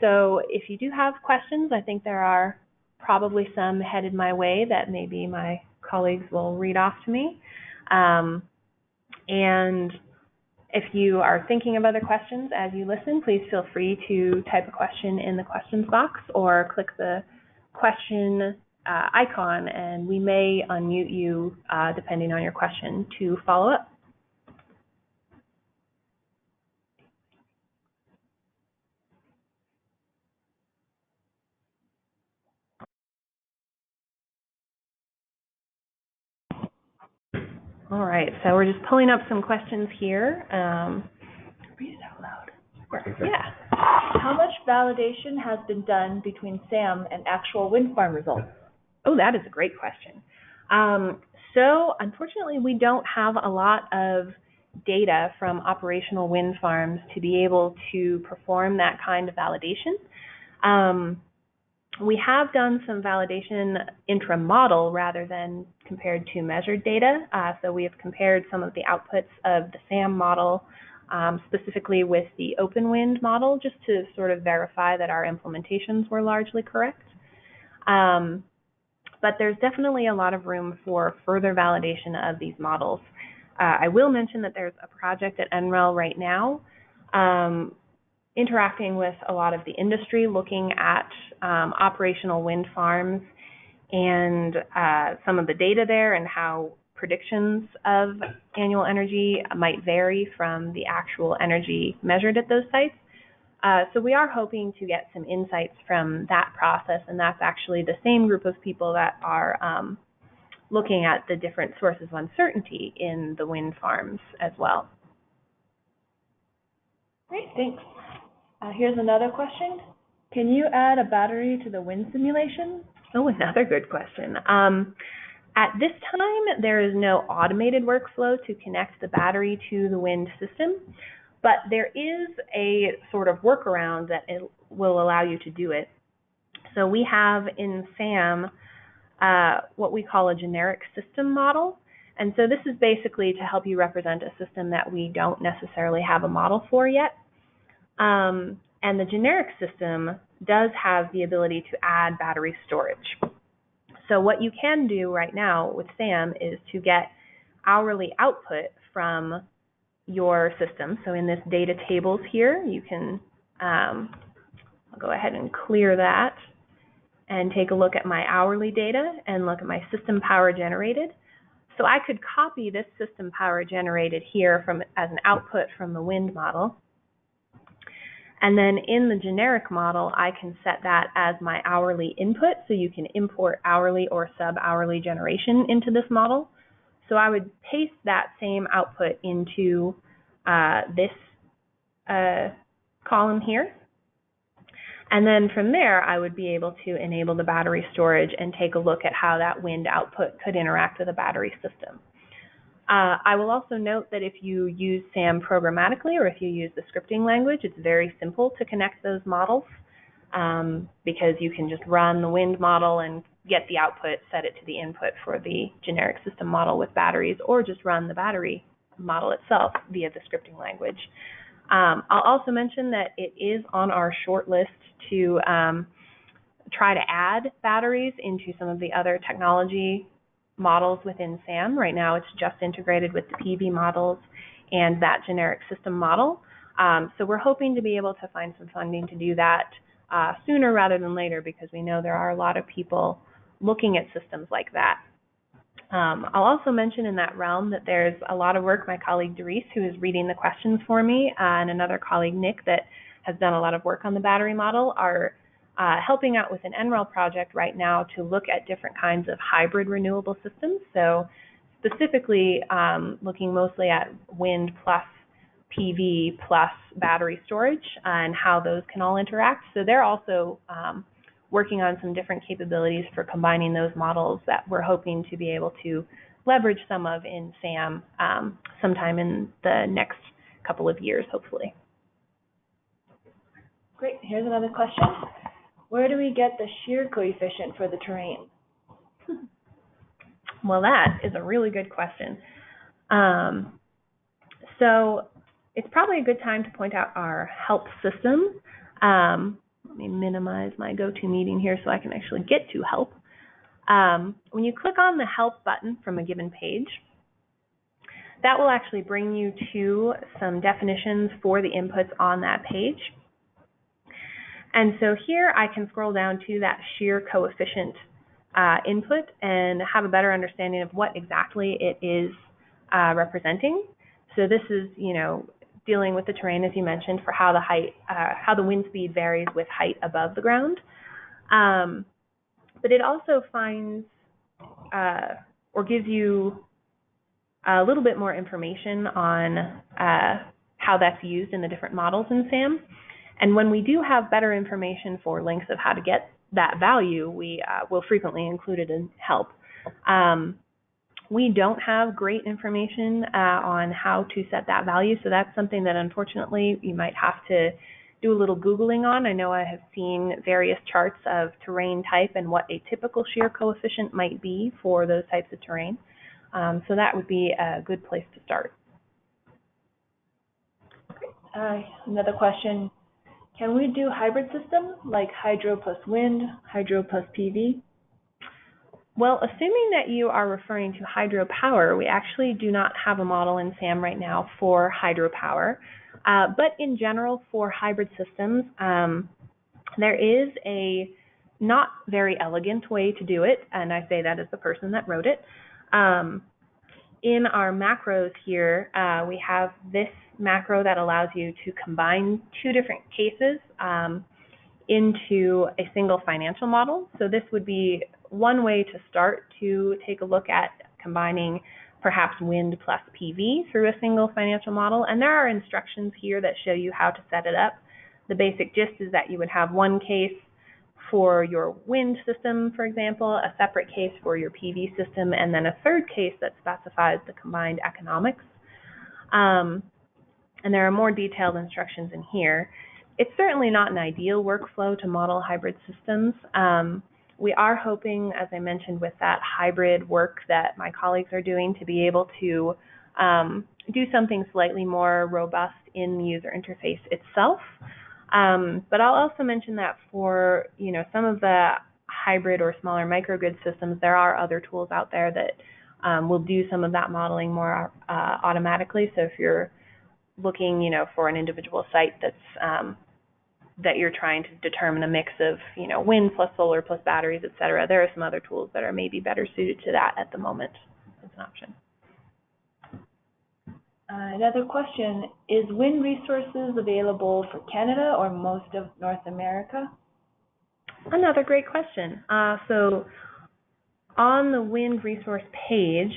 So if you do have questions, I think there are probably some headed my way that maybe my colleagues will read off to me. And if you are thinking of other questions as you listen, please feel free to type a question in the questions box or click the question icon, and we may unmute you depending on your question to follow up. All right, so we're just pulling up some questions here. Read it out loud. Yeah. How much validation has been done between SAM and actual wind farm results? Oh, that is a great question. So unfortunately, we don't have a lot of data from operational wind farms to be able to perform that kind of validation. We have done some validation intra-model rather than compared to measured data. So we have compared some of the outputs of the SAM model specifically with the OpenWind model, just to sort of verify that our implementations were largely correct. But there's definitely a lot of room for further validation of these models. I will mention that there's a project at NREL right now interacting with a lot of the industry, looking at operational wind farms and some of the data there and how predictions of annual energy might vary from the actual energy measured at those sites. So we are hoping to get some insights from that process, and that's actually the same group of people that are looking at the different sources of uncertainty in the wind farms as well. Great, thanks. Here's another question. Can you add a battery to the wind simulation? Oh, another good question. At this time, there is no automated workflow to connect the battery to the wind system, but there is a sort of workaround that it will allow you to do it. So we have in SAM what we call a generic system model. And so this is basically to help you represent a system that we don't necessarily have a model for yet. And the generic system does have the ability to add battery storage. So what you can do right now with SAM is to get hourly output from your system. So in this data tables here, you can, I'll go ahead and clear that and take a look at my hourly data and look at my system power generated. So I could copy this system power generated here as an output from the wind model. And then in the generic model, I can set that as my hourly input, so you can import hourly or sub-hourly generation into this model. So I would paste that same output into this column here. And then from there, I would be able to enable the battery storage and take a look at how that wind output could interact with a battery system. I will also note that if you use SAM programmatically or if you use the scripting language, it's very simple to connect those models because you can just run the wind model and get the output, set it to the input for the generic system model with batteries, or just run the battery model itself via the scripting language. I'll also mention that it is on our short list to try to add batteries into some of the other technology models within SAM. Right now it's just integrated with the PV models and that generic system model. So we're hoping to be able to find some funding to do that sooner rather than later, because we know there are a lot of people looking at systems like that. I'll also mention in that realm that there's a lot of work, my colleague Doris, who is reading the questions for me, and another colleague, Nick, that has done a lot of work on the battery model, are helping out with an NREL project right now to look at different kinds of hybrid renewable systems. So specifically looking mostly at wind plus PV plus battery storage and how those can all interact. So they're also working on some different capabilities for combining those models that we're hoping to be able to leverage some of in SAM sometime in the next couple of years, hopefully. Great. Here's another question. Where do we get the shear coefficient for the terrain? Well, that is a really good question. So it's probably a good time to point out our help system. Let me minimize my GoToMeeting here so I can actually get to help. When you click on the help button from a given page, that will actually bring you to some definitions for the inputs on that page. And so here I can scroll down to that shear coefficient input and have a better understanding of what exactly it is representing. So this is, dealing with the terrain, as you mentioned, for how the height, how the wind speed varies with height above the ground. But it also finds or gives you a little bit more information on how that's used in the different models in SAM. And when we do have better information for links of how to get that value, we will frequently include it in help. We don't have great information on how to set that value, so that's something that unfortunately you might have to do a little Googling on. I know I have seen various charts of terrain type and what a typical shear coefficient might be for those types of terrain. So that would be a good place to start. Another question. Can we do hybrid systems like hydro plus wind, hydro plus PV? Well, assuming that you are referring to hydropower, we actually do not have a model in SAM right now for hydropower. But in general, for hybrid systems, there is a not very elegant way to do it, and I say that as the person that wrote it. In our macros here, we have this macro that allows you to combine two different cases into a single financial model. So this would be one way to start to take a look at combining perhaps wind plus PV through a single financial model. And there are instructions here that show you how to set it up. The basic gist is that you would have one case for your wind system, for example, a separate case for your PV system, and then a third case that specifies the combined economics. And there are more detailed instructions in here. It's certainly not an ideal workflow to model hybrid systems. We are hoping, as I mentioned, with that hybrid work that my colleagues are doing, to be able to do something slightly more robust in the user interface itself. But I'll also mention that for some of the hybrid or smaller microgrid systems, there are other tools out there that will do some of that modeling more automatically. So if you're looking, for an individual site that's that you're trying to determine a mix of, wind plus solar plus batteries, et cetera, there are some other tools that are maybe better suited to that at the moment as an option. Another question, is wind resources available for Canada or most of North America? Another great question. So on the wind resource page,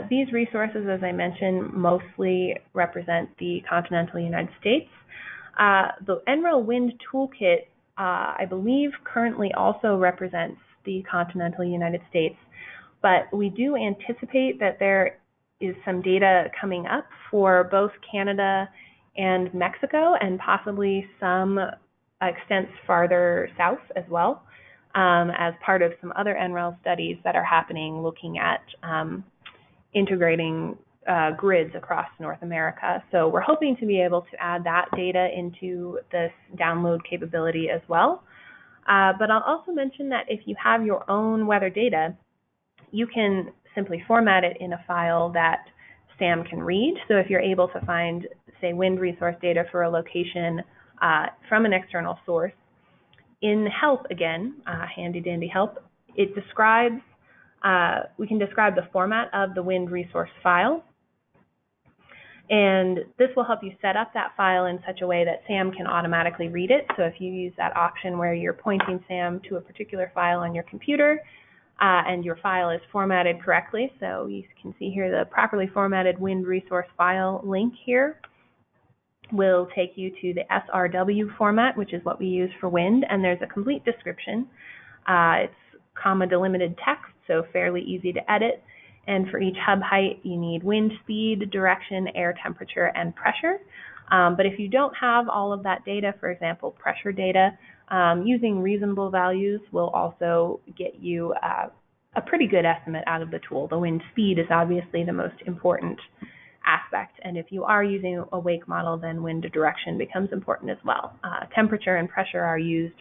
these resources, as I mentioned, mostly represent the continental United States. The NREL Wind Toolkit, I believe, currently also represents the continental United States, but we do anticipate that there is some data coming up for both Canada and Mexico, and possibly some extents farther south as well, as part of some other NREL studies that are happening looking at integrating grids across North America. So we're hoping to be able to add that data into this download capability as well. But I'll also mention that if you have your own weather data, you can simply format it in a file that SAM can read. So if you're able to find, say, wind resource data for a location from an external source, in help again, handy dandy help, it describes, we can describe the format of the wind resource file. And this will help you set up that file in such a way that SAM can automatically read it. So if you use that option where you're pointing SAM to a particular file on your computer, and your file is formatted correctly, so you can see here the properly formatted wind resource file link here will take you to the SRW format, which is what we use for wind, and there's a complete description. It's comma delimited text, so fairly easy to edit. And for each hub height, you need wind speed, direction, air temperature, and pressure. But if you don't have all of that data, for example, pressure data, using reasonable values will also get you a pretty good estimate out of the tool. The wind speed is obviously the most important aspect, and if you are using a wake model, then wind direction becomes important as well. Temperature and pressure are used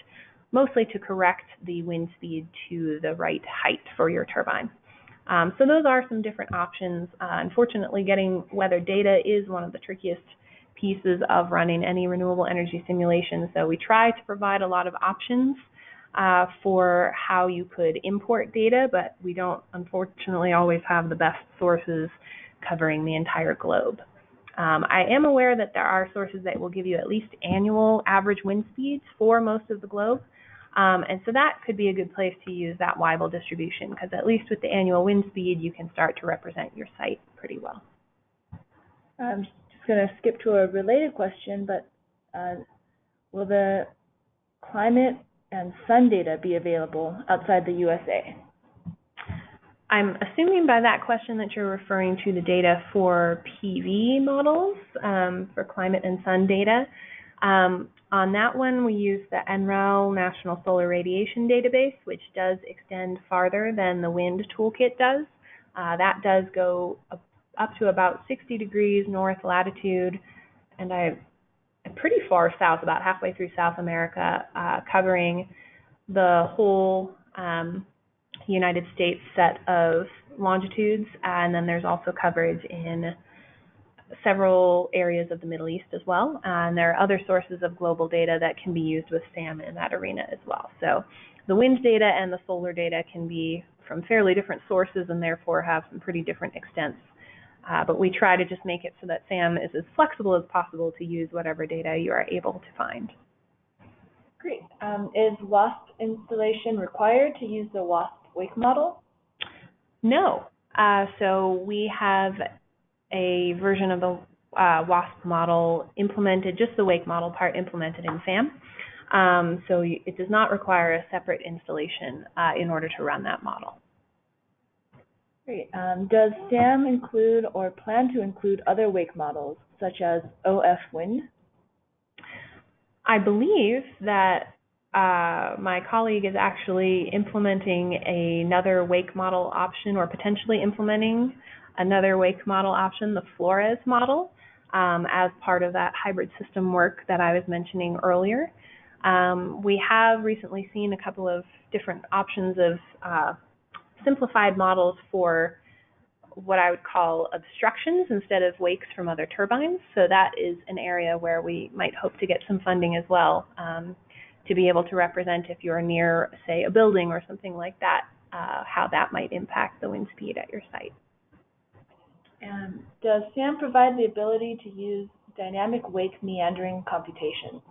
mostly to correct the wind speed to the right height for your turbine. So those are some different options. Unfortunately, getting weather data is one of the trickiest pieces of running any renewable energy simulation. So we try to provide a lot of options for how you could import data, but we don't unfortunately always have the best sources covering the entire globe. I am aware that there are sources that will give you at least annual average wind speeds for most of the globe. And so that could be a good place to use that Weibull distribution, because at least with the annual wind speed, you can start to represent your site pretty well. I'm just going to skip to a related question, but will the climate and sun data be available outside the USA? I'm assuming by that question that you're referring to the data for PV models, for climate and sun data. On that one, we use the NREL National Solar Radiation Database, which does extend farther than the wind toolkit does. That does go up to about 60 degrees north latitude, and pretty far south, about halfway through South America, covering the whole United States set of longitudes, and then there's also coverage in several areas of the Middle East as well, and there are other sources of global data that can be used with SAM in that arena as well. So the wind data and the solar data can be from fairly different sources and therefore have some pretty different extents, but we try to just make it so that SAM is as flexible as possible to use whatever data you are able to find. Great. Is WASP installation required to use the WASP wake model? No. So we have a version of the WASP model implemented, just the wake model part implemented in SAM. So it does not require a separate installation in order to run that model. Great. Does SAM include or plan to include other wake models, such as OF Wind? I believe that my colleague is actually implementing another wake model option, or potentially implementing another wake model option, the Flores model, as part of that hybrid system work that I was mentioning earlier. We have recently seen a couple of different options of simplified models for what I would call obstructions instead of wakes from other turbines. So that is an area where we might hope to get some funding as well, to be able to represent, if you're near, say, a building or something like that, how that might impact the wind speed at your site. And does SAM provide the ability to use dynamic wake meandering computation?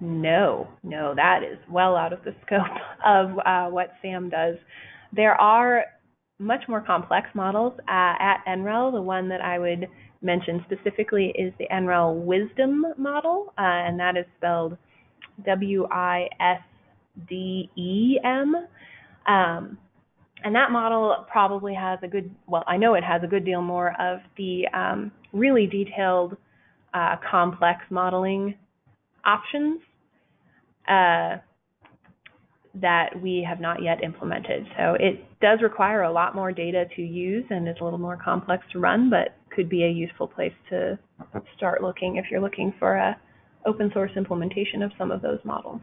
No, that is well out of the scope of what SAM does. There are much more complex models at NREL. The one that I would mention specifically is the NREL Wisdom model, and that is spelled WISDEM. And that model probably has a good, well, I know it has a good deal more of the really detailed, complex modeling options that we have not yet implemented. So it does require a lot more data to use and is a little more complex to run, but could be a useful place to start looking if you're looking for a open source implementation of some of those models.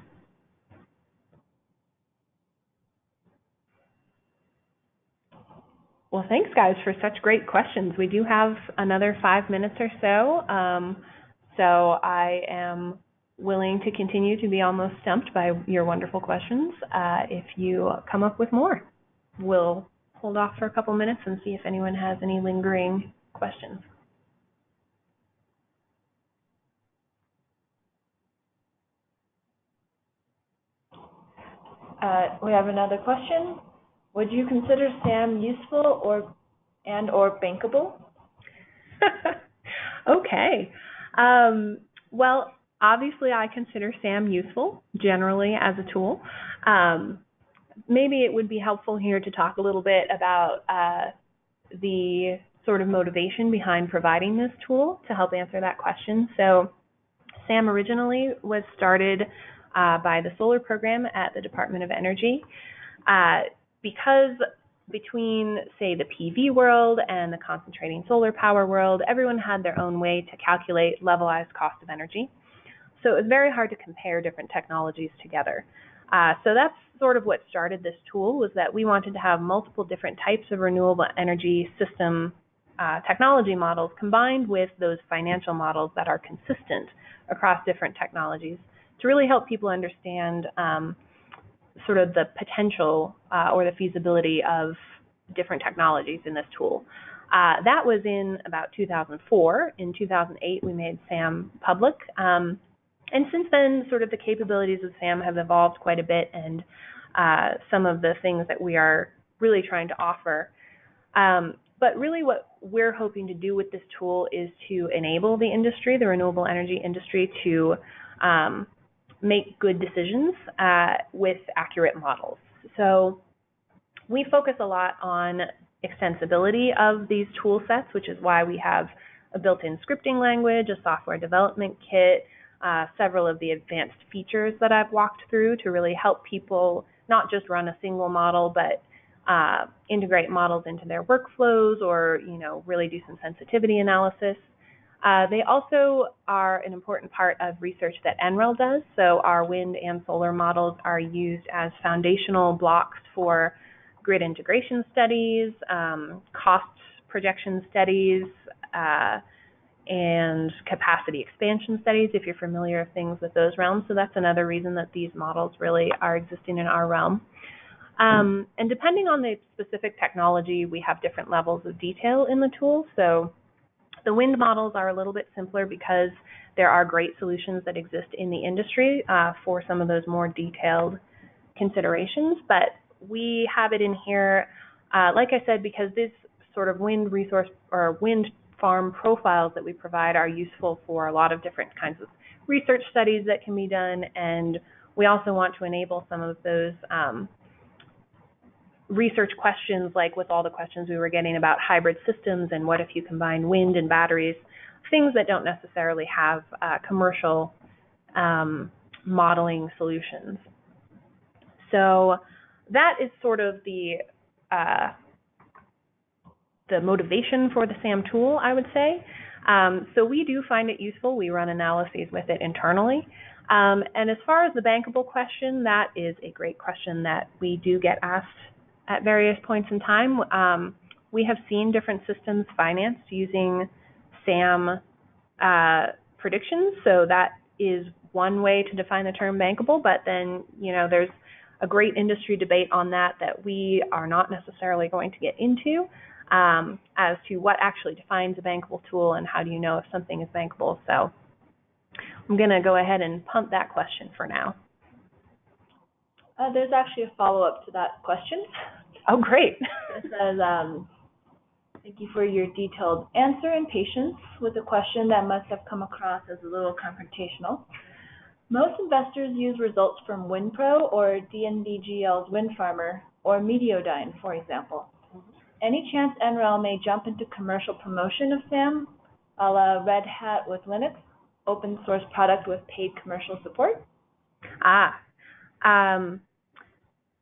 Well, thanks, guys, for such great questions. We do have another 5 minutes or so, so I am willing to continue to be almost stumped by your wonderful questions. If you come up with more, we'll hold off for a couple minutes and see if anyone has any lingering questions. We have another question. Would you consider SAM useful or bankable? Okay. Well, obviously I consider SAM useful generally as a tool. Maybe it would be helpful here to talk a little bit about the sort of motivation behind providing this tool to help answer that question. So SAM originally was started by the solar program at the Department of Energy. Because between, say, the PV world and the concentrating solar power world, everyone had their own way to calculate levelized cost of energy. So it was very hard to compare different technologies together. So that's sort of what started this tool, was that we wanted to have multiple different types of renewable energy system technology models combined with those financial models that are consistent across different technologies to really help people understand sort of the potential or the feasibility of different technologies in this tool. That was in about 2004. In 2008, we made SAM public. And since then, sort of the capabilities of SAM have evolved quite a bit, and some of the things that we are really trying to offer. But really what we're hoping to do with this tool is to enable the industry, the renewable energy industry, to make good decisions with accurate models. So we focus a lot on extensibility of these tool sets, which is why we have a built-in scripting language, a software development kit, several of the advanced features that I've walked through to really help people not just run a single model, but integrate models into their workflows, or really do some sensitivity analysis. They also are an important part of research that NREL does. So our wind and solar models are used as foundational blocks for grid integration studies, cost projection studies, and capacity expansion studies, if you're familiar with things with those realms. So that's another reason that these models really are existing in our realm. And depending on the specific technology, we have different levels of detail in the tool. So the wind models are a little bit simpler because there are great solutions that exist in the industry for some of those more detailed considerations. But we have it in here, like I said, because this sort of wind resource or wind farm profiles that we provide are useful for a lot of different kinds of research studies that can be done. And we also want to enable some of those research questions, like with all the questions we were getting about hybrid systems and what if you combine wind and batteries, things that don't necessarily have commercial modeling solutions. So that is sort of the motivation for the SAM tool, I would say. So we do find it useful. We run analyses with it internally. And as far as the bankable question, that is a great question that we do get asked at various points in time. We have seen different systems financed using SAM predictions, so that is one way to define the term bankable, but then, there's a great industry debate on that we are not necessarily going to get into as to what actually defines a bankable tool and how do you know if something is bankable. So I'm going to go ahead and punt that question for now. There's actually a follow-up to that question. Oh, great. It says, thank you for your detailed answer and patience with a question that must have come across as a little confrontational. Most investors use results from WindPro or DNV GL's WindFarmer or Mediodyne, for example. Any chance NREL may jump into commercial promotion of SAM, a la Red Hat with Linux, open source product with paid commercial support?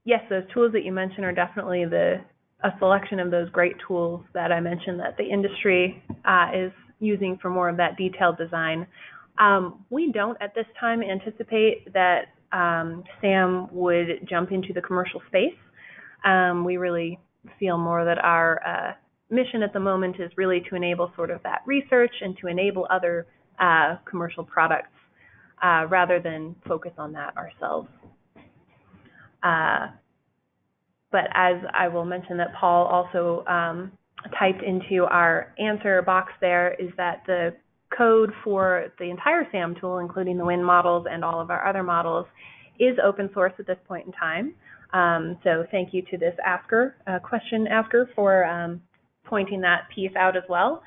Yes, those tools that you mentioned are definitely a selection of those great tools that I mentioned that the industry is using for more of that detailed design. We don't at this time anticipate that SAM would jump into the commercial space. We really feel more that our mission at the moment is really to enable sort of that research and to enable other commercial products rather than focus on that ourselves. But as I will mention that Paul also typed into our answer box there, is that the code for the entire SAM tool, including the WIN models and all of our other models, is open source at this point in time. So thank you to this question asker for pointing that piece out as well.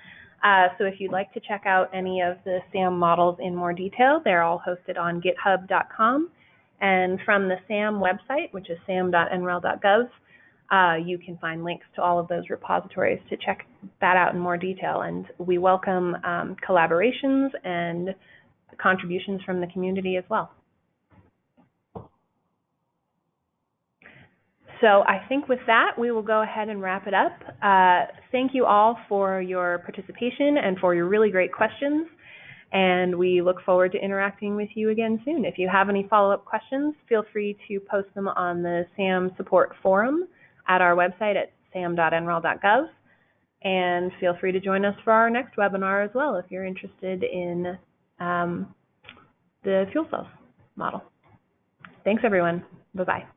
So if you'd like to check out any of the SAM models in more detail, they're all hosted on github.com. And from the SAM website, which is sam.nrel.gov, you can find links to all of those repositories to check that out in more detail. And we welcome collaborations and contributions from the community as well. So I think with that, we will go ahead and wrap it up. Thank you all for your participation and for your really great questions. And we look forward to interacting with you again soon. If you have any follow-up questions, feel free to post them on the SAM support forum at our website at sam.nrel.gov. And feel free to join us for our next webinar as well if you're interested in the fuel cells model. Thanks, everyone. Bye-bye.